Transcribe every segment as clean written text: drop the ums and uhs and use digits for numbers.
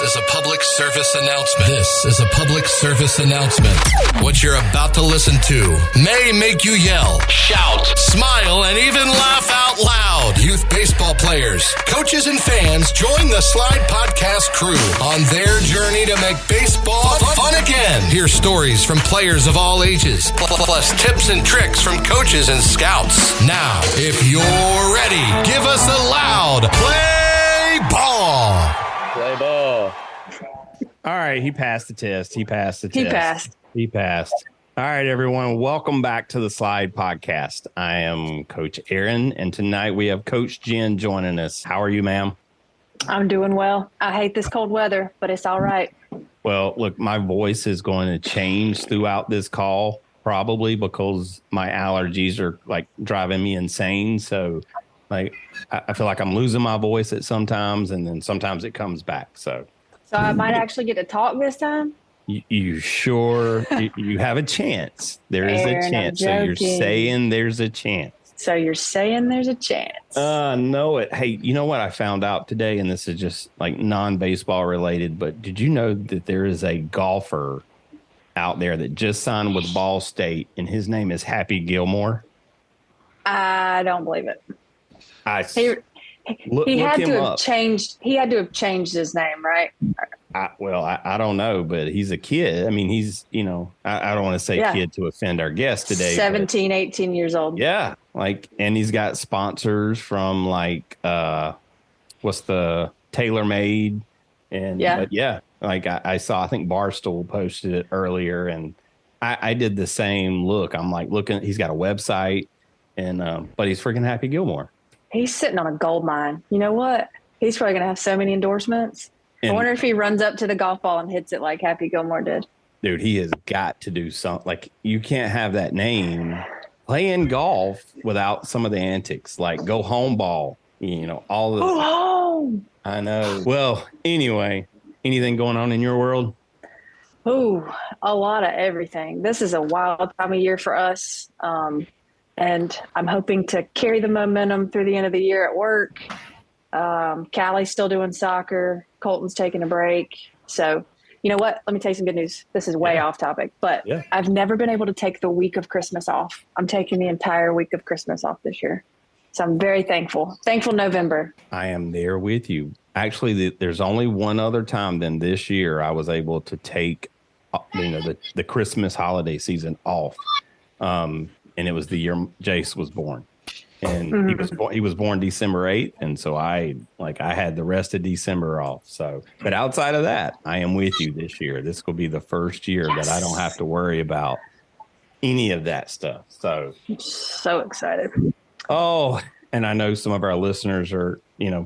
This is a public service announcement. This is a public service announcement. What you're about to listen to may make you yell, shout, smile, and even laugh out loud. Youth baseball players, coaches, and fans join the S.L.I.D.E podcast crew on their journey to make baseball fun again. Hear stories from players of all ages, plus tips and tricks from coaches and scouts. Now, if you're ready, give us a loud play ball. Play ball. All right, he passed the test. He passed. All right, everyone, welcome back to the S.L.I.D.E podcast. I am Coach Aaron, and tonight we have Coach Jenn joining us. How are you, ma'am? I'm doing well. I hate this cold weather, but it's all right. Well, look, my voice is going to change throughout this call, probably because my allergies are like driving me insane. So like, I feel like I'm losing my voice at sometimes, and then sometimes it comes back. So I might actually get to talk this time. You sure you have a chance. There is Aaron, a chance. So you're saying there's a chance. So you're saying there's a chance. Know it. Hey, you know what I found out today, and this is just like non-baseball related, but did you know that there is a golfer out there that just signed with Ball State, and his name is Happy Gilmore? I don't believe it. Look had him to have up. changed. He had to have changed his name, right? I don't know, but he's a kid. I mean, he's, I don't want to say kid to offend our guest today. 17, 18 years old. Yeah. Like, and he's got sponsors from like, what's the TaylorMade? And like I saw, I think Barstool posted it earlier, and I did the same look. I'm like looking, he's got a website, and, but he's freaking Happy Gilmore. He's sitting on a gold mine. You know what? He's probably going to have so many endorsements. I wonder if he runs up to the golf ball and hits it like Happy Gilmore did. Dude, he has got to do something. Like, you can't have that name playing golf without some of the antics, like go home ball, all of home. I know. Well, anyway, anything going on in your world? Oh, a lot of everything. This is a wild time of year for us. And I'm hoping to carry the momentum through the end of the year at work. Callie's still doing soccer. Colton's taking a break. So, you know what? Let me tell you some good news. This is way off topic, but I've never been able to take the week of Christmas off. I'm taking the entire week of Christmas off this year. So I'm very thankful. Thankful November. I am there with you. Actually, there's only one other time than this year I was able to take, the Christmas holiday season off. And it was the year Jace was born. And he was born December 8th. And so I had the rest of December off. So, but outside of that, I am with you this year. This will be the first year that I don't have to worry about any of that stuff. So I'm so excited. Oh, and I know some of our listeners are,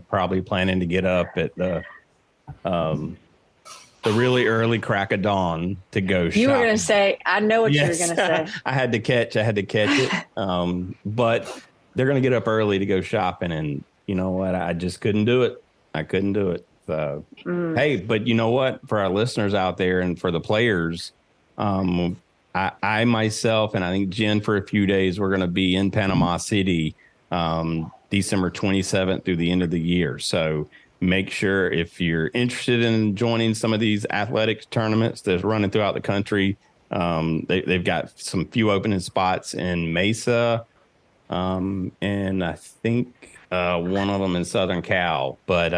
probably planning to get up at the really early crack of dawn to go shopping. You were going to say, I know what you were going to say. I had to catch it. But they're going to get up early to go shopping. And you know what? I just couldn't do it. I couldn't do it. So, Hey, but you know what? For our listeners out there and for the players, I myself, and I think Jenn for a few days, we're going to be in Panama City, December 27th through the end of the year. So make sure if you're interested in joining some of these athletics tournaments that's running throughout the country, they've got some few opening spots in Mesa, and I think one of them in Southern Cal. But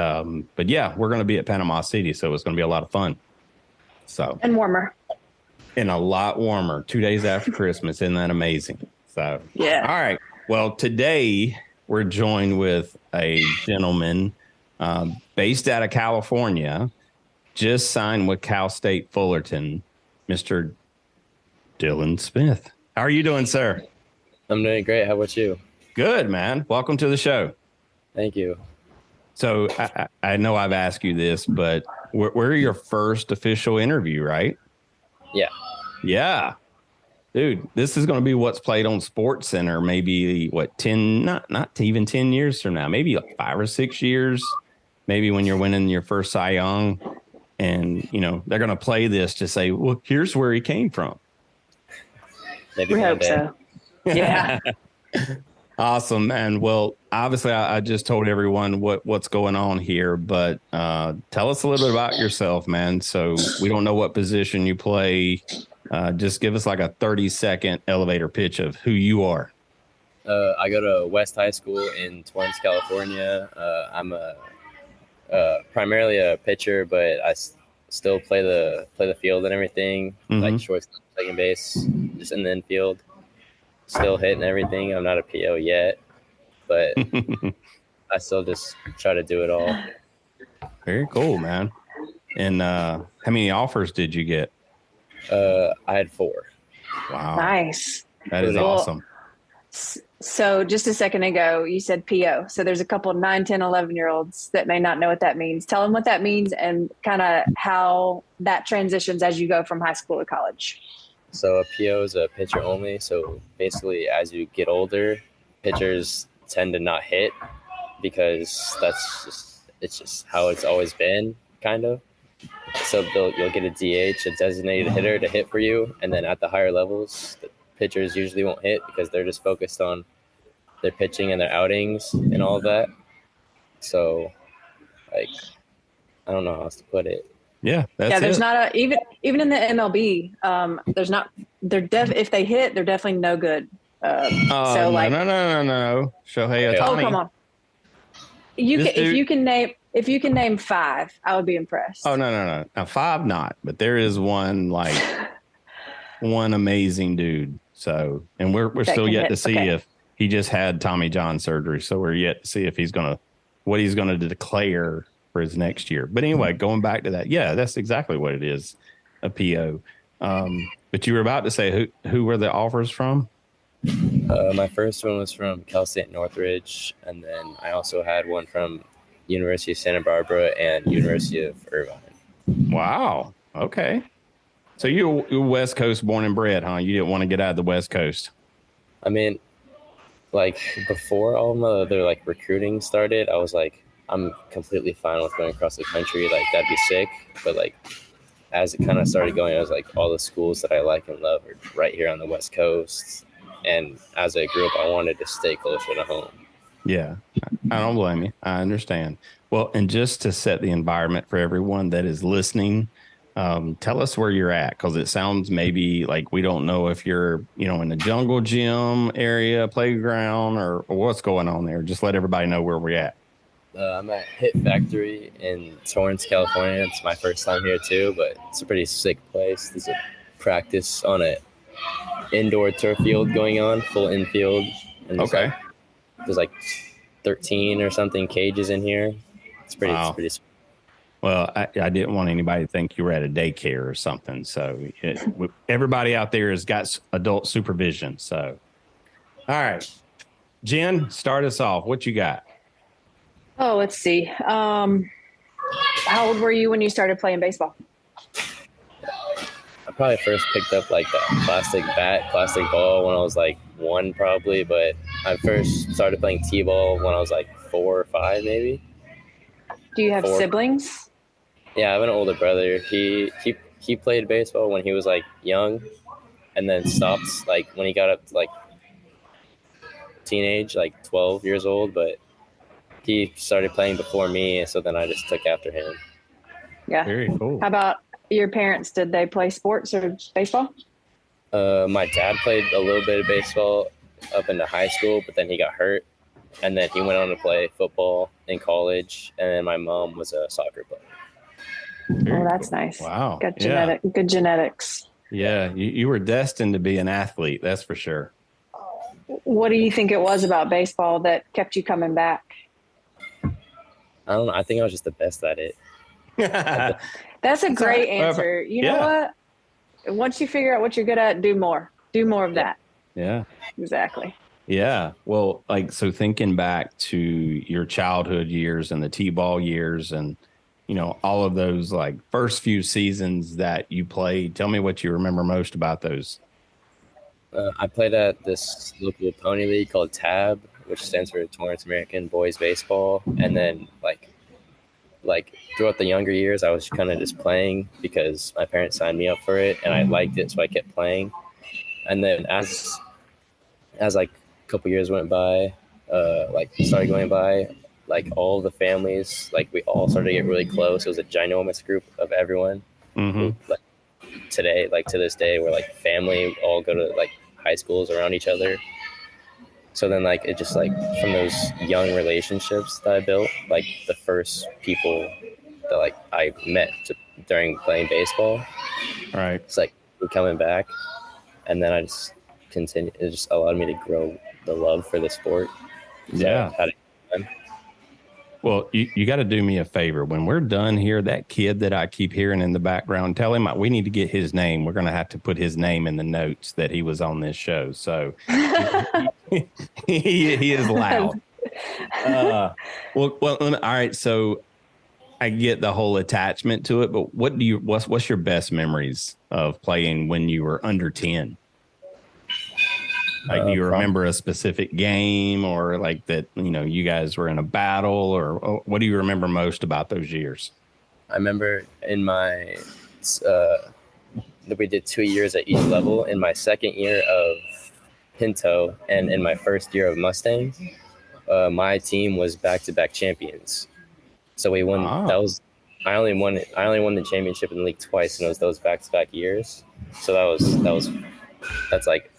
yeah, we're going to be at Panama City, so it's going to be a lot of fun. So and warmer. And a lot warmer. 2 days after Christmas. Isn't that amazing? So yeah. All right. Well, today we're joined with a gentleman based out of California, just signed with Cal State Fullerton, Mr. Dylan Smith. How are you doing, sir? I'm doing great. How about you? Good, man. Welcome to the show. Thank you. So I know I've asked you this, but we're your first official interview, right? Yeah. Yeah. Dude, this is going to be what's played on Sports Center, maybe not even 10 years from now, maybe like 5 or 6 years, maybe when you're winning your first Cy Young, and, they're going to play this to say, well, here's where he came from. Maybe we hope so. Yeah. Awesome, man. Well, obviously, I just told everyone what's going on here, but tell us a little bit about yourself, man. So we don't know what position you play. Just give us like a 30-second elevator pitch of who you are. I go to West High School in Torrance, California. I'm primarily a pitcher, but still play the field and everything, like shortstop, second base, just in the infield. Still hitting everything. I'm not a PO yet, but I still just try to do it all. Very cool, man. And how many offers did you get? I had 4. Wow. Nice. That is awesome. So just a second ago, you said PO. So there's a couple 9, 10, 11-year-olds that may not know what that means. Tell them what that means and kind of how that transitions as you go from high school to college. So a PO is a pitcher only. So basically, as you get older, pitchers tend to not hit because it's just how it's always been, kind of. So you'll get a DH, a designated hitter, to hit for you, and then at the higher levels, the pitchers usually won't hit because they're just focused on their pitching and their outings and all of that. So, like, I don't know how else to put it. Yeah, there's not even in the MLB. If they hit, they're definitely no good. No. Shohei Ohtani. Oh, come on. If you can name 5, I would be impressed. Oh, no. Now 5 not, but there is one amazing dude. So, and we're still yet to see if he just had Tommy John surgery. So we're yet to see if what he's gonna declare for his next year. But anyway, going back to that, yeah, that's exactly what it is, a PO. But you were about to say who were the offers from? My first one was from Cal State Northridge, and then I also had one from University of Santa Barbara and University of Irvine. Wow. Okay. So you're West Coast born and bred, huh? You didn't want to get out of the West Coast. I mean, like before all my other like recruiting started, I was like, I'm completely fine with going across the country. Like that'd be sick. But like as it kind of started going, I was like, all the schools that I like and love are right here on the West Coast. And as I grew up, I wanted to stay closer to home. Yeah, I don't blame you. I understand. Well, and just to set the environment for everyone that is listening, tell us where you're at, because it sounds maybe like we don't know if you're, in the jungle gym area, playground, or what's going on there. Just let everybody know where we're at. I'm at Hit Factory in Torrance, California. It's my first time here too, but it's a pretty sick place. There's a practice on an indoor turf field going on, full infield. And there's like 13 or something cages in here. It's pretty. Wow. It's pretty. Well, I didn't want anybody to think you were at a daycare or something. So everybody out there has got adult supervision. So, all right, Jen, start us off. What you got? Oh, let's see. How old were you when you started playing baseball? I probably first picked up like the plastic ball when I was like 1 probably, but I first started playing t-ball when I was like 4 or 5 maybe. Do you have siblings? Yeah, I have an older brother. He played baseball when he was like young, and then stopped like when he got up to like teenage, like 12 years old, but he started playing before me, so then I just took after him. Yeah. Very cool. How about your parents? Did they play sports or baseball? My dad played a little bit of baseball up into high school, but then he got hurt, and then he went on to play football in college, and then my mom was a soccer player. Very that's cool. nice. Wow. Got good genetics. Yeah, you were destined to be an athlete, that's for sure. What do you think it was about baseball that kept you coming back? I don't know. I think I was just the best at it. That's a great answer. You know what? Once you figure out what you're good at, do more. Do more of that. Yeah. Exactly. Yeah. Well, so thinking back to your childhood years and the T-ball years and, all of those first few seasons that you played, tell me what you remember most about those. I played at this local pony league called TAB, which stands for Torrance American Boys Baseball. And then like throughout the younger years, I was kind of just playing because my parents signed me up for it and I liked it. So I kept playing. And then as couple years went by, like started going by, like all the families, like we all started to get really close. It was a ginormous group of everyone. Who, like today, like to this day, we're like family. All go to like high schools around each other. So then, like, it just like from those young relationships that I built, like the first people that like I met during playing baseball. Right. It's like coming back, and then I just continue. It just allowed me to grow the love for the sport. So Yeah. I had fun. Well, you got to do me a favor. When we're done here, that kid that I keep hearing in the background, tell him we need to get his name. We're going to have to put his name in the notes that he was on this show. So he is loud. Well, all right. So I get the whole attachment to it, but what's your best memories of playing when you were under 10? Like, do you remember a specific game, or like that, you guys were in a battle, or what do you remember most about those years? I remember in my, we did 2 years at each level. In my second year of Pinto and in my first year of Mustang, my team was back-to-back champions. So we won. That was, I only won the championship in the league twice, and it was those back-to-back years. So that's like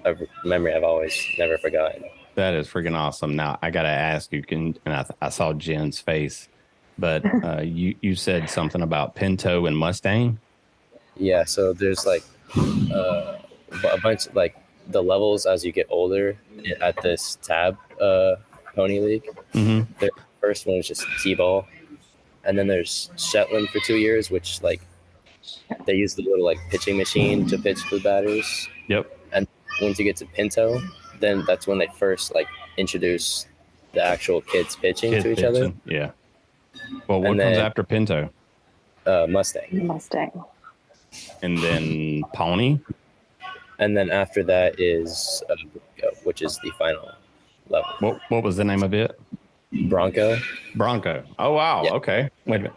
a memory I've always never forgotten. That is freaking awesome. Now I got to ask you, I saw Jen's face, but you said something about Pinto and Mustang. Yeah. So there's like a bunch of like the levels as you get older at this tab pony league. Mm-hmm. The first one is just T-ball, and then there's Shetland for 2 years, which like they use the little like pitching machine to pitch for batters. Yep. And once you get to Pinto, then that's when they first like introduce the actual kids pitching to each other. Yeah. Well, what comes after Pinto? Mustang. And then Pony. And then after that is Bronco, which is the final level. What was the name of it? Bronco. Oh, wow. Yeah. Okay. Wait a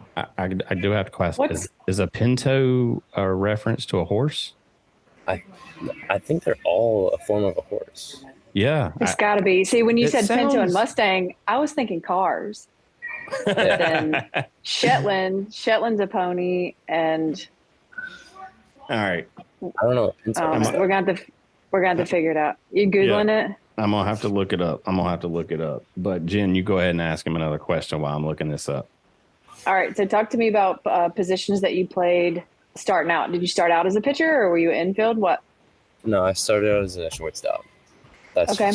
minute. I do have to question. Is a Pinto a reference to a horse? I think they're all a form of a horse. Yeah. It's got to be. See, when you said Pinto and Mustang, I was thinking cars. But then Shetland's a pony, and all right. I don't know. We're gonna have to figure it out. You Googling it? I'm gonna have to look it up. But Jen, you go ahead and ask him another question while I'm looking this up. All right. So talk to me about positions that you played starting out. Did you start out as a pitcher, or were you infield? What? No, I started out as a shortstop. That's okay.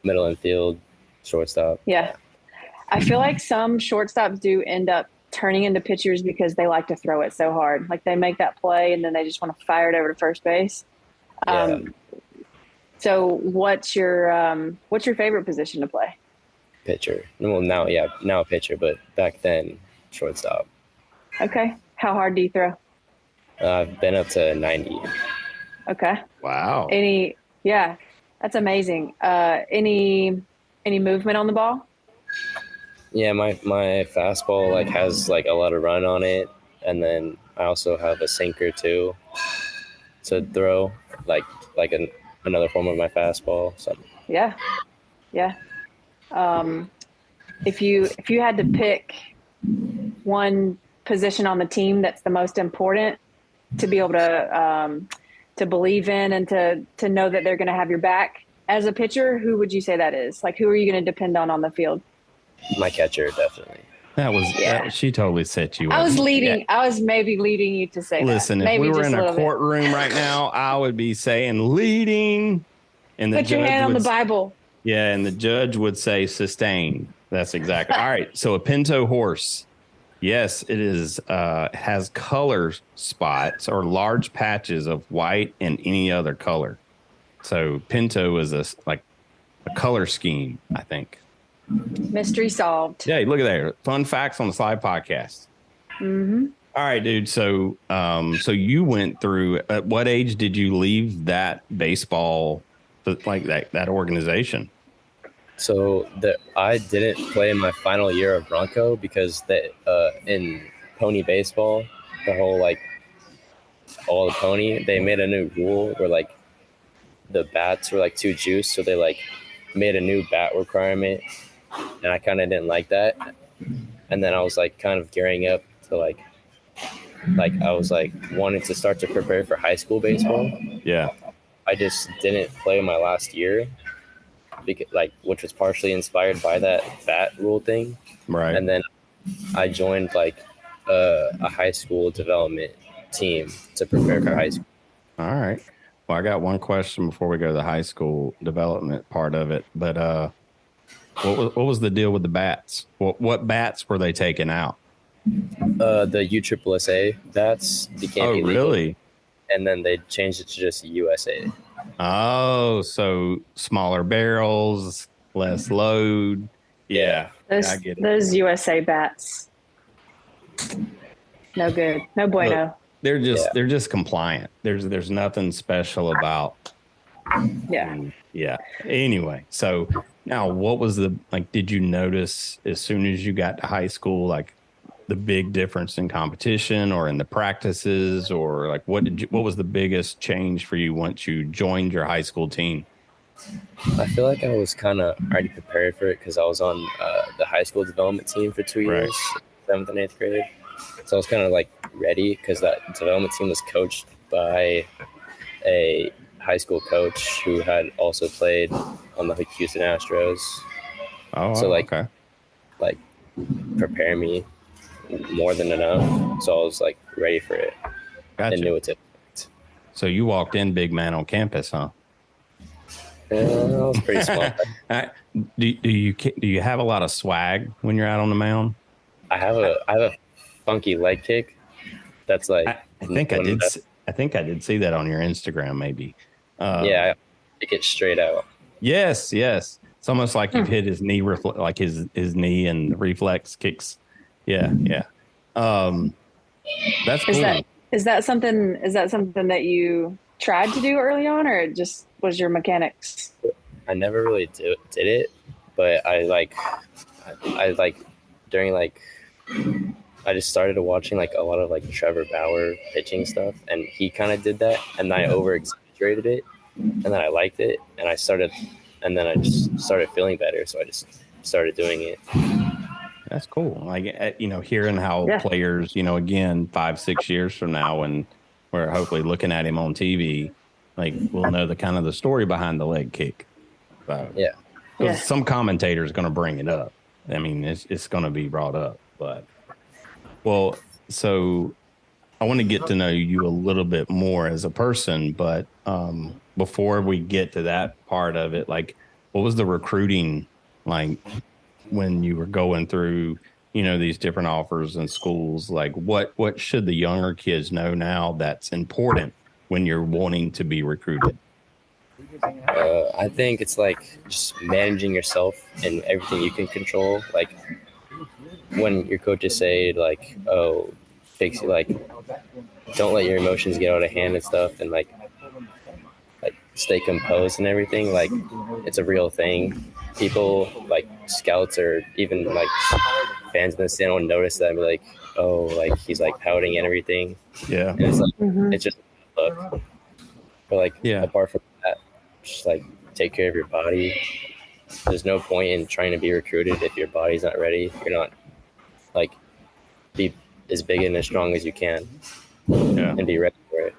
Middle infield, shortstop. Yeah. I feel like some shortstops do end up turning into pitchers because they like to throw it so hard. Like they make that play and then they just want to fire it over to first base. Yeah. So what's your favorite position to play? Pitcher. Well, now pitcher, but back then shortstop. Okay. How hard do you throw? I've been up to 90. Okay. Wow. Yeah, that's amazing. Any movement on the ball? Yeah, my fastball like has like a lot of run on it, and then I also have a sinker too to throw, like another form of my fastball. So yeah. If you had to pick one position on the team that's the most important to be able to believe in and to know that they're going to have your back as a pitcher, who would you say that is? Like, who are you going to depend on the field? My catcher, definitely. She totally set you up. I was maybe leading you to say Listen, that. if Maybe we were in a bit. courtroom right now, I would be saying leading. And put your hand on the Bible. Yeah, and the judge would say sustained. That's exactly. All right, so a Pinto horse. Yes, it is. Has color spots or large patches of white and any other color. So Pinto is a color scheme, I think. Mystery solved. Yeah, look at there. Fun facts on the S.L.I.D.E podcast. Mm-hmm. All right, dude. So you went through. At what age did you leave that baseball, like that organization? So I didn't play in my final year of Bronco because in pony baseball, the whole all the pony, they made a new rule where the bats were too juiced, so they made a new bat requirement, and I kind of didn't like that. And then I was like kind of gearing up to like I was like wanting to start to prepare for high school baseball. Yeah. I just didn't play my last year, because which was partially inspired by that bat rule thing. Right. And then I joined like a high school development team to prepare for high school. All right. Well, I got one question before we go to the high school development part of it. But what was the deal with the bats? What bats were they taking out? The USSSA bats became illegal. Really? And then they changed it to just USA. Oh, so smaller barrels, less load. Yeah, I get it. Those USA bats. No good. No bueno. Look, they're just compliant. There's nothing special about. Yeah. Anyway, so now what was did you notice as soon as you got to high school, like the big difference in competition or in the practices, or like what was the biggest change for you once you joined your high school team? I feel like I was kind of already prepared for it because I was on the high school development team for 2 years, 7th and 8th grade. So I was kind of like ready because that development team was coached by a high school coach who had also played on the Houston Astros. Oh, so like prepare me more than enough. So I was like ready for it. Gotcha. And knew what to. So you walked in big man on campus, huh? I was pretty small. Do you have a lot of swag when you're out on the mound? I have a funky leg kick. That's like I think I did see that on your Instagram, maybe. Yeah, I kick it straight out. Yes. It's almost like you've hit his knee, like his knee and the reflex kicks. Yeah. That's cool. Is that something that you tried to do early on, or it just was your mechanics? I never really did it, but I during I just started watching like a lot of like Trevor Bauer pitching stuff, and he kind of did that, and I over exaggerated it, and then I liked it, and I just started feeling better, so I just started doing it. That's cool. Like, hearing how players, again, 5-6 years from now, when we're hopefully looking at him on TV, like we'll know the story behind the leg kick. So, some commentator is going to bring it up. I mean, it's going to be brought up. But, well, so I want to get to know you a little bit more as a person. But before we get to that part of it, like, what was the recruiting like when you were going through, these different offers in schools? Like what should the younger kids know now that's important when you're wanting to be recruited? I think it's like just managing yourself and everything you can control. Like when your coaches say like, oh, fix you, like don't let your emotions get out of hand and stuff, and like stay composed and everything. Like it's a real thing. People like scouts or even like fans in the stand will notice that and be like, oh, like he's like pouting and everything. Yeah. And it's like it's just look. But like apart from that, just like take care of your body. There's no point in trying to be recruited if your body's not ready. You're not like be as big and as strong as you can. And be ready for it.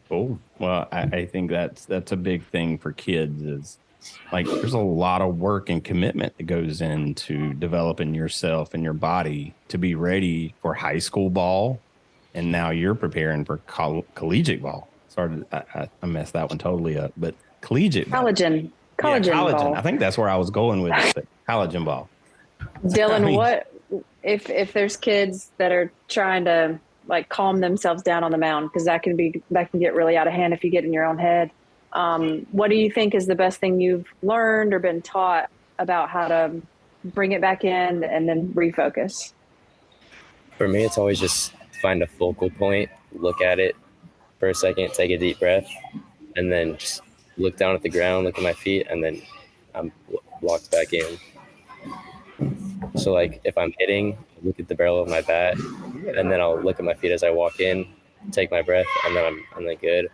Cool. Well, I think that's a big thing for kids is like there's a lot of work and commitment that goes into developing yourself and your body to be ready for high school ball. And now you're preparing for collegiate ball. Sorry, I messed that one totally up, but collegiate ball. Collagen ball. I think that's where I was going with it, collagen ball. Dylan, what if there's kids that are trying to like calm themselves down on the mound, because that can get really out of hand if you get in your own head. What do you think is the best thing you've learned or been taught about how to bring it back in and then refocus? For me, it's always just find a focal point, look at it for a second, take a deep breath, and then just look down at the ground, look at my feet, and then I'm locked back in. So like if I'm hitting, look at the barrel of my bat, and then I'll look at my feet as I walk in, take my breath, and then I'm good.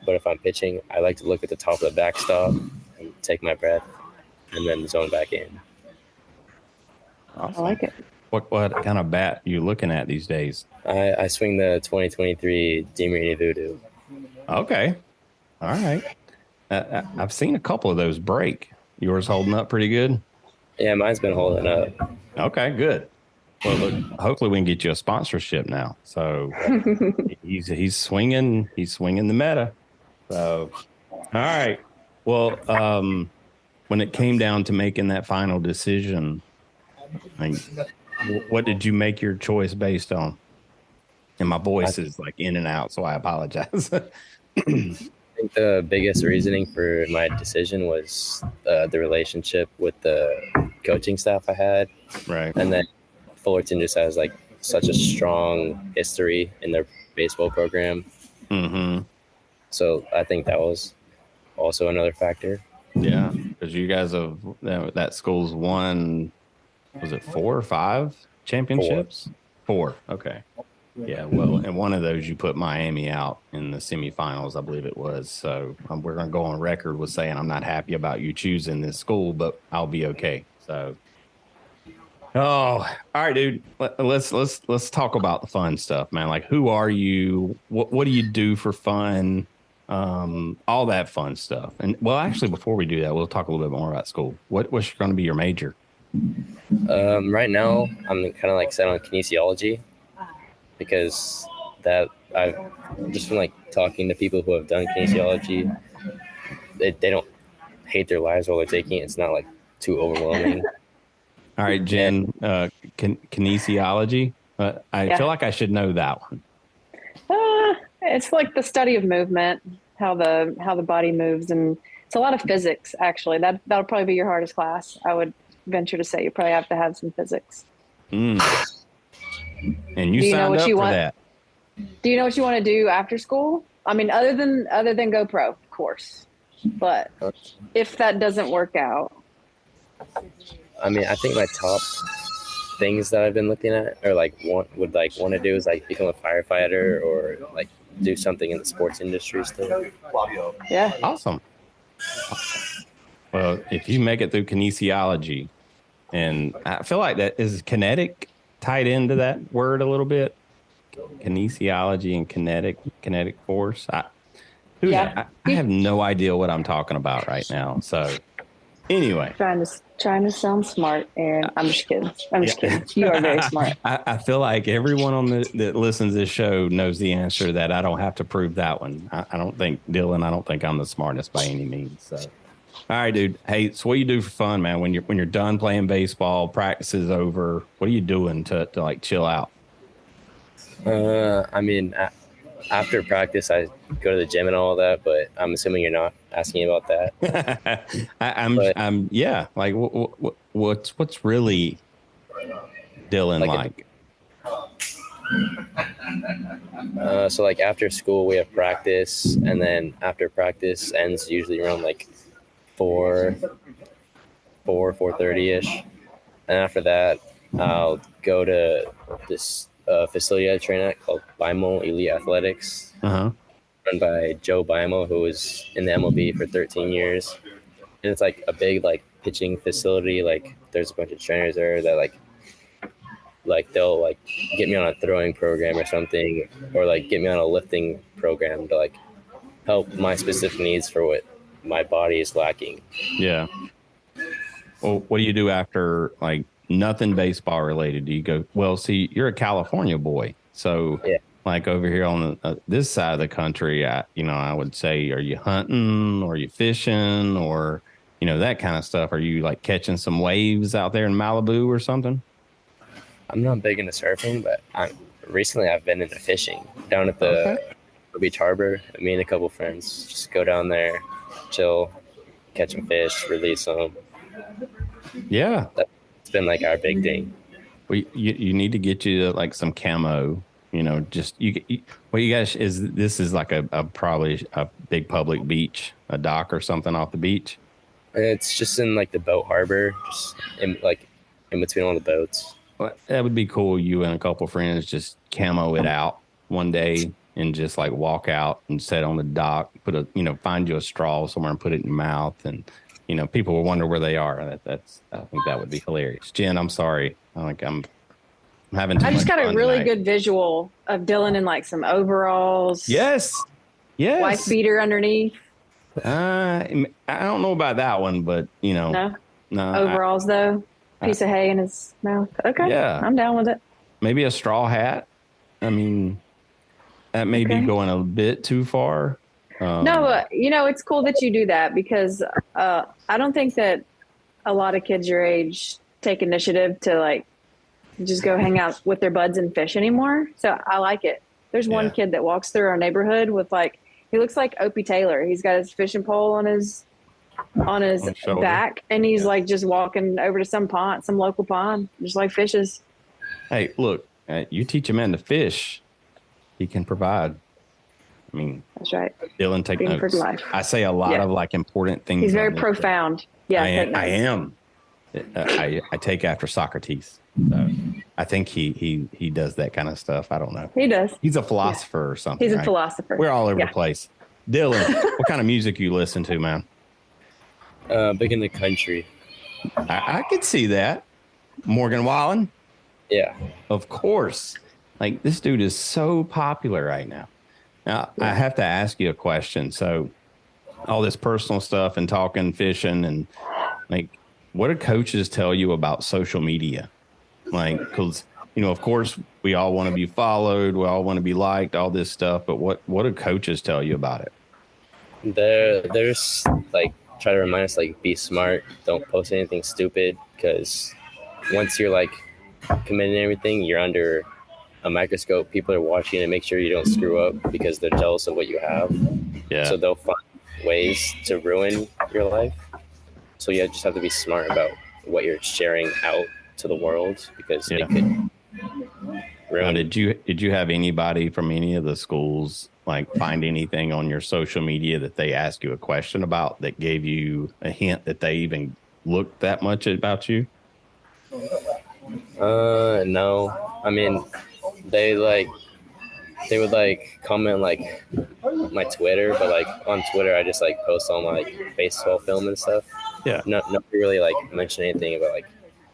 But if I'm pitching, I like to look at the top of the backstop and take my breath, and then zone back in. Awesome. I like it. What kind of bat you looking at these days? I swing the 2023 DeMarini Voodoo. Okay. All right. I've seen a couple of those break. Yours holding up pretty good? Yeah, mine's been holding up. Okay, good. Well, look, hopefully we can get you a sponsorship now. So he's swinging the meta. So, all right. Well, when it came down to making that final decision, like, what did you make your choice based on? And my voice is like in and out, so I apologize. I think the biggest reasoning for my decision was the relationship with the coaching staff I had. Right. And then Fullerton just has like such a strong history in their baseball program. Mm-hmm. So I think that was also another factor. Yeah, because you guys have that school's won, was it 4 or 5 championships? 4. Okay. Yeah, well, and one of those you put Miami out in the semifinals, I believe it was. So we're going to go on record with saying I'm not happy about you choosing this school, but I'll be okay. So, all right, dude. Let's talk about the fun stuff, man. Like, who are you? What do you do for fun? All that fun stuff. And well, actually, before we do that, we'll talk a little bit more about school. What's going to be your major? Right now, I'm kind of like set on kinesiology, because that I've just been like talking to people who have done kinesiology. They don't hate their lives while they're taking it. It's not like too overwhelming. All right, Jen, kinesiology. I feel like I should know that one. It's like the study of movement, how the body moves, and it's a lot of physics. Actually, that'll probably be your hardest class. I would venture to say you probably have to have some physics. And you signed up for that. Do you know what you want to do after school? I mean, other than go pro, of course. But if that doesn't work out, I mean, I think my top things that I've been looking at, or like want to do, is like become a firefighter or like do something in the sports industry still. Yeah. Awesome. Well, if you make it through kinesiology, and I feel like that is kinetic tied into that word a little bit. Kinesiology and kinetic force. I have no idea what I'm talking about right now. So anyway, trying to sound smart, Aaron. I'm just kidding. You are very smart. I feel like everyone that listens to this show knows the answer to that. I don't have to prove that one. I don't think I'm the smartest by any means. So, all right, dude. Hey, so what do you do for fun, man? When you're done playing baseball, practice is over, what are you doing to like chill out? I mean, after practice, I go to the gym and all that, but I'm assuming you're not asking about that. I'm yeah. Like, what's really Dylan like? So like after school, we have practice, and then after practice ends usually around like 4:30 ish, and after that, I'll go to this facility I train at called BIMO Elite Athletics, run by Joe BIMO, who was in the MLB for 13 years. And it's like a big like pitching facility. Like there's a bunch of trainers there that like they'll like get me on a throwing program or something, or like get me on a lifting program to like help my specific needs for what my body is lacking. Yeah. Well, what do you do after like nothing baseball related? Do you go, well, see, you're a California boy. So like over here on this side of the country, I would say, are you hunting or are you fishing or, that kind of stuff? Are you like catching some waves out there in Malibu or something? I'm not big into surfing, but recently I've been into fishing down at the Beach Harbor. Me and a couple friends just go down there, chill, catch some fish, release them. Yeah. It's been like our big thing. Well, you need to get you like some camo, just you guys this is like a probably a big public beach, a dock or something off the beach. It's just in like the boat harbor, just in between all the boats. Well, that would be cool. You and a couple friends just camo it out one day and just like walk out and sit on the dock, find you a straw somewhere and put it in your mouth and people will wonder where they are. And I think that would be hilarious. Jen, I'm sorry. I'm having too I just much got a fun really tonight. good visual of Dylan in like some overalls. Yes. Wife beater underneath. I don't know about that one, but No. no. Overalls though. Piece of hay in his mouth. Okay. Yeah. I'm down with it. Maybe a straw hat. I mean, that may be going a bit too far. No, it's cool that you do that because I don't think that a lot of kids your age take initiative to like just go hang out with their buds and fish anymore. So I like it. There's one kid that walks through our neighborhood with he looks like Opie Taylor. He's got his fishing pole on his back, and he's like just walking over to some local pond, just like fishes. Hey, look, you teach a man to fish, he can provide. I mean, that's right. Dylan, take notes. For life. I say a lot of important things. He's very profound. Yeah, I am. I take after Socrates. So I think he does that kind of stuff. I don't know. He does. He's a philosopher or something. He's a philosopher. We're all over the place. Dylan, what kind of music you listen to, man? Big in the country. I could see that. Morgan Wallen? Yeah. Of course. Like, this dude is so popular right now. Now, I have to ask you a question. So, all this personal stuff and talking, fishing, and like, what do coaches tell you about social media? Like, because, of course, we all want to be followed. We all want to be liked, all this stuff. But what do coaches tell you about it? There's like, try to remind us, like, be smart. Don't post anything stupid, because once you're like committing everything, you're under a microscope. People are watching to make sure you don't screw up because they're jealous of what you have. Yeah. So they'll find ways to ruin your life. So you just have to be smart about what you're sharing out to the world, because it could ruin. Did you have anybody from any of the schools like find anything on your social media that they asked you a question about that gave you a hint that they even looked that much about you? No. I mean, they would like comment like my Twitter, but like on Twitter I just like post all my like baseball film and stuff. Yeah. Nobody really like mention anything about like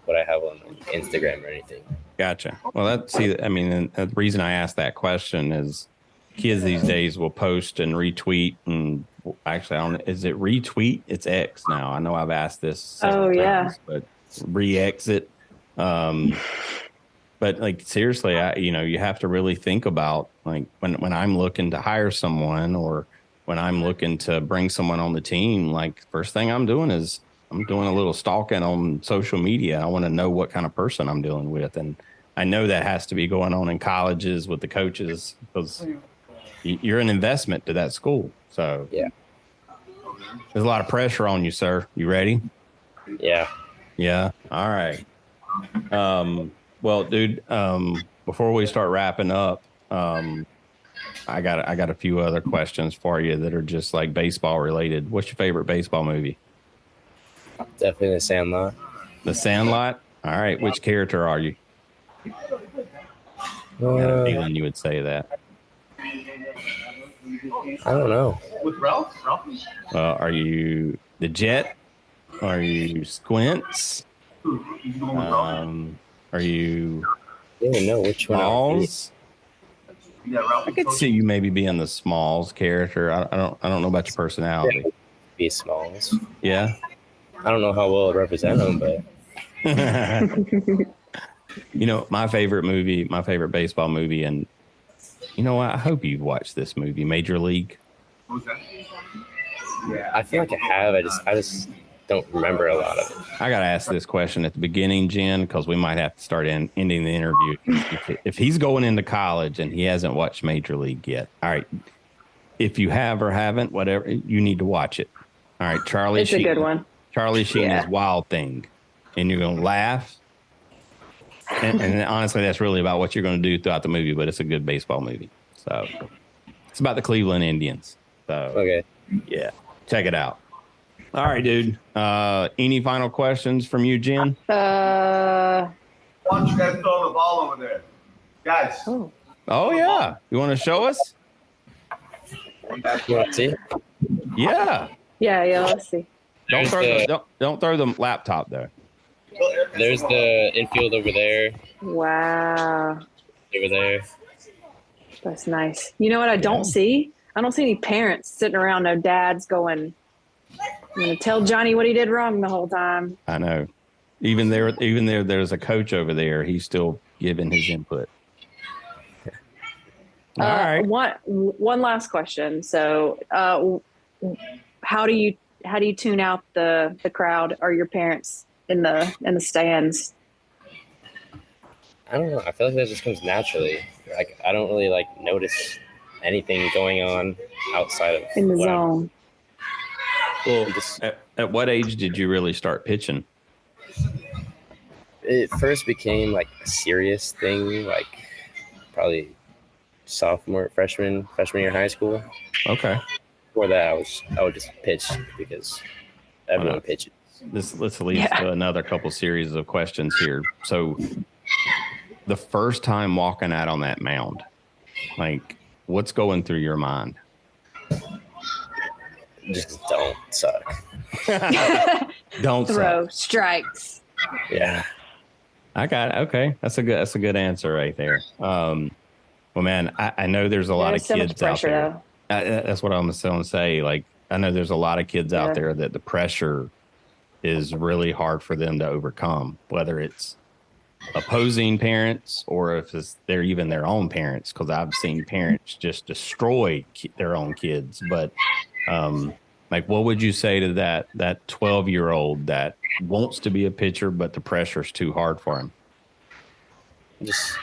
what I have on Instagram or anything. Gotcha. Well, the reason I asked that question is kids these days will post and retweet, and actually, is it retweet? It's X now. I know I've asked this several times, but re-exit. But like, seriously, you have to really think about like when I'm looking to hire someone or when I'm looking to bring someone on the team, like first thing I'm doing is I'm doing a little stalking on social media. I want to know what kind of person I'm dealing with. And I know that has to be going on in colleges with the coaches because you're an investment to that school. So yeah, there's a lot of pressure on you, sir. You ready? Yeah. Yeah. All right. Well, dude, before we start wrapping up, I got a few other questions for you that are just like baseball related. What's your favorite baseball movie? Definitely The Sandlot. The Sandlot? All right. Which character are you? I had a feeling you would say that. I don't know. With Ralph? Are you the Jet? Are you Squints? Are you? I don't know which one. Smalls? I could see you maybe being the Smalls character. I don't know about your personality. Yeah, be Smalls. Yeah. I don't know how well it represents them, but my favorite baseball movie, and you know what? I hope you've watched this movie, Major League. What was that? Yeah, I feel like I have. I just don't remember a lot of it. I got to ask this question at the beginning, Jen, because we might have to start ending the interview. If he's going into college and he hasn't watched Major League yet, all right. If you have or haven't, whatever, you need to watch it. All right, Charlie. It's a good one. Charlie Sheen is Wild Thing, and you're going to laugh. And honestly, that's really about what you're going to do throughout the movie, but it's a good baseball movie. So it's about the Cleveland Indians. So, okay. Yeah, check it out. All right, dude. Any final questions from you, Jen? Why don't you guys throw the ball over there? Guys. Oh yeah. You want to show us? You want to see? Yeah. Yeah, let's see. don't throw the laptop though. There's the infield over there. Wow. Over there. That's nice. You know what I don't see? I don't see any parents sitting around, no dads going, I'm going to tell Johnny what he did wrong the whole time. I know. Even there's a coach over there. He's still giving his input. All right. One last question. So, how do you tune out the crowd or your parents in the stands? I don't know. I feel like that just comes naturally. Like I don't really like notice anything going on outside of in the zone. Well, at what age did you really start pitching? It first became like a serious thing, like probably freshman year of high school. Okay. Before that, I would just pitch because everyone pitches. This leads to another couple series of questions here. So, the first time walking out on that mound, like, what's going through your mind? Just don't suck. Don't throw suck. strikes. Yeah. I got it. Okay. That's a good answer right there. Well, man, I know there's a lot of so kids much pressure, out there. That's what I'm going to say. Like, I know there's a lot of kids out there that the pressure is really hard for them to overcome, whether it's opposing parents or if they're even their own parents, because I've seen parents just destroy their own kids. But like, what would you say to that 12-year-old that wants to be a pitcher, but the pressure's too hard for him? Just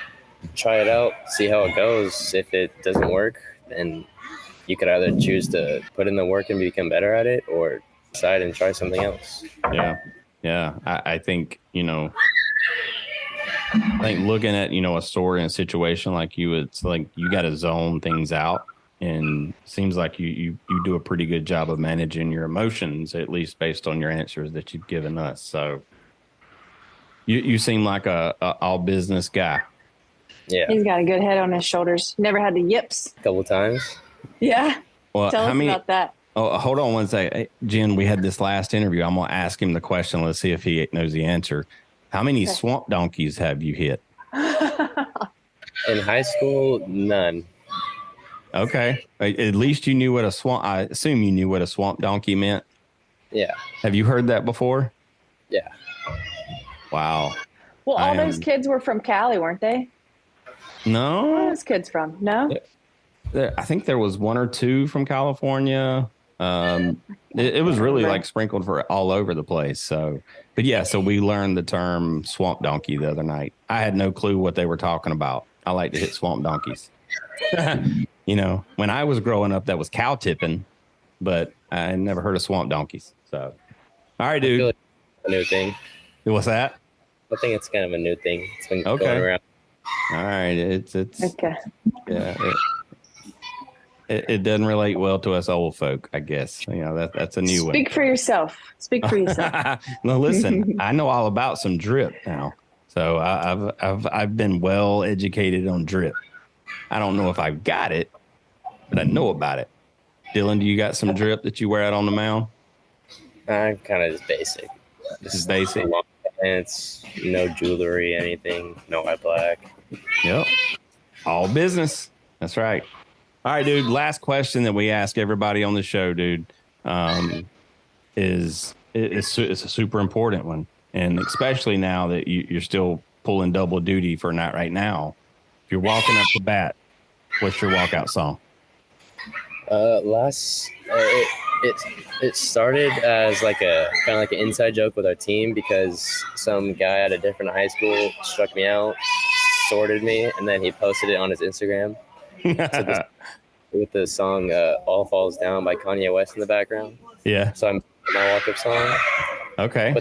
try it out, see how it goes. If it doesn't work, then you could either choose to put in the work and become better at it, or decide and try something else. Yeah. I think, I think looking at, a story and a situation like you, it's like you got to zone things out, and it seems like you do a pretty good job of managing your emotions, at least based on your answers that you've given us. So you seem like a all business guy. Yeah. He's got a good head on his shoulders. Never had the yips. A couple times. Yeah. Well, Tell us about that. Oh, hold on one second. Hey, Jen, we had this last interview. I'm going to ask him the question. Let's see if he knows the answer. How many swamp donkeys have you hit? In high school, none. Okay. At least you knew what I assume you knew what a swamp donkey meant. Yeah. Have you heard that before? Yeah. Wow. Well, all those kids were from Cali, weren't they? No. Where are those kids from? No? I think there was one or two from California. It was really like sprinkled for all over the place. So, but yeah, so we learned the term swamp donkey the other night. I had no clue what they were talking about. I like to hit swamp donkeys. When I was growing up, that was cow tipping, but I never heard of swamp donkeys. So, all right, dude. I feel like it's a new thing. What's that? I think it's kind of a new thing. It's been going around. All right. It's okay. Yeah. It doesn't relate well to us old folk, I guess. That's a new one. Speak for yourself. No, listen, I know all about some drip now. So I've been well educated on drip. I don't know if I've got it, but I know about it. Dylan, do you got some drip that you wear out on the mound? I'm kind of just basic. Just basic. Long pants, no jewelry, anything, no eye black. Yep. All business. That's right. All right, dude. Last question that we ask everybody on the show, dude, is a super important one, and especially now that you're still pulling double duty for Not Right Now. If you're walking up the bat, what's your walkout song? It started as like a kind of like an inside joke with our team because some guy at a different high school struck me out, sorted me, and then he posted it on his Instagram. With the song All Falls Down by Kanye West in the background. Yeah. So I'm my walk-up song. Okay.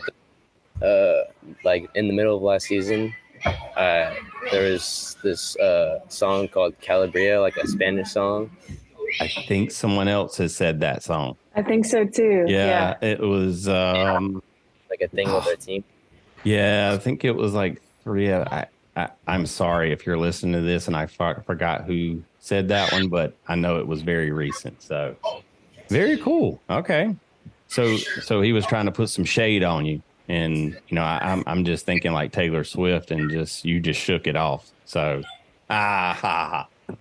But like in the middle of last season, there was this song called Calabria, like a Spanish song. I think someone else has said that song. I think so too. Yeah. It was like a thing with our team. Yeah, I think it was like three. I'm sorry if you're listening to this and I forgot who said that one, but I know it was very recent. So very cool. Okay. So he was trying to put some shade on you, and I'm just thinking like Taylor Swift, and you just shook it off. So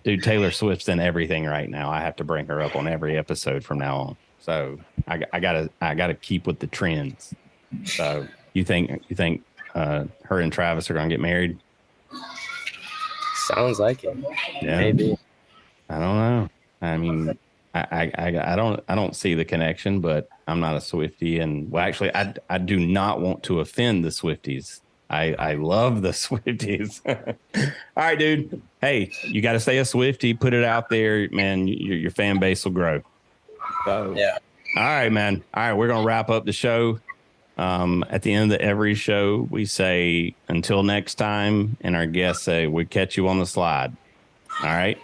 dude, Taylor Swift's in everything right now. I have to bring her up on every episode from now on. So I gotta keep with the trends. So you think her and Travis are gonna get married? Sounds like it. Yeah. Maybe. I don't know. I mean, I don't see the connection, but I'm not a Swiftie, and well, actually, I do not want to offend the Swifties. I love the Swifties. All right, dude. Hey, you got to stay a Swiftie. Put it out there, man. Your fan base will grow. So, yeah. All right, man. All right, we're gonna wrap up the show. At the end of every show, we say until next time, and our guests say we catch you on the slide. All right.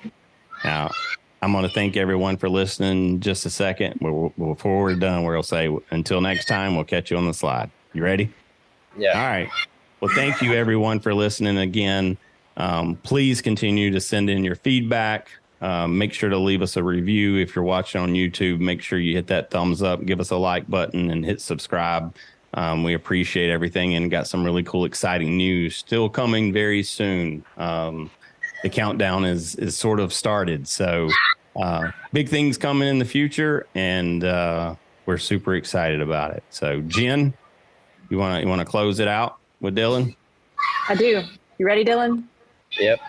Now, I'm going to thank everyone for listening. Just a second. Before we're done, we'll say until next time, we'll catch you on the slide. You ready? Yeah. All right. Well, thank you, everyone, for listening again. Please continue to send in your feedback. Make sure to leave us a review. If you're watching on YouTube, make sure you hit that thumbs up, give us a like button, and hit subscribe. We appreciate everything and got some really cool, exciting news still coming very soon. The countdown is sort of started. So big things coming in the future, and we're super excited about it. So Jen, you want to close it out with Dylan? I do. You ready, Dylan? Yep.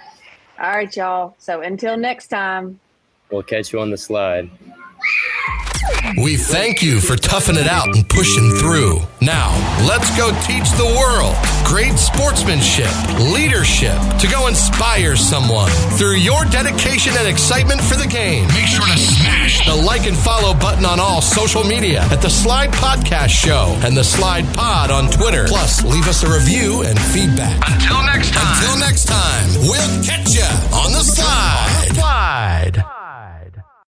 All right, y'all. So until next time. We'll catch you on the slide. We thank you for toughing it out and pushing through. Now, let's go teach the world great sportsmanship, leadership, to go inspire someone through your dedication and excitement for the game. Make sure to smash the like and follow button on all social media at the S.L.I.D E Podcast Show and the S.L.I.D E Pod on Twitter. Plus, leave us a review and feedback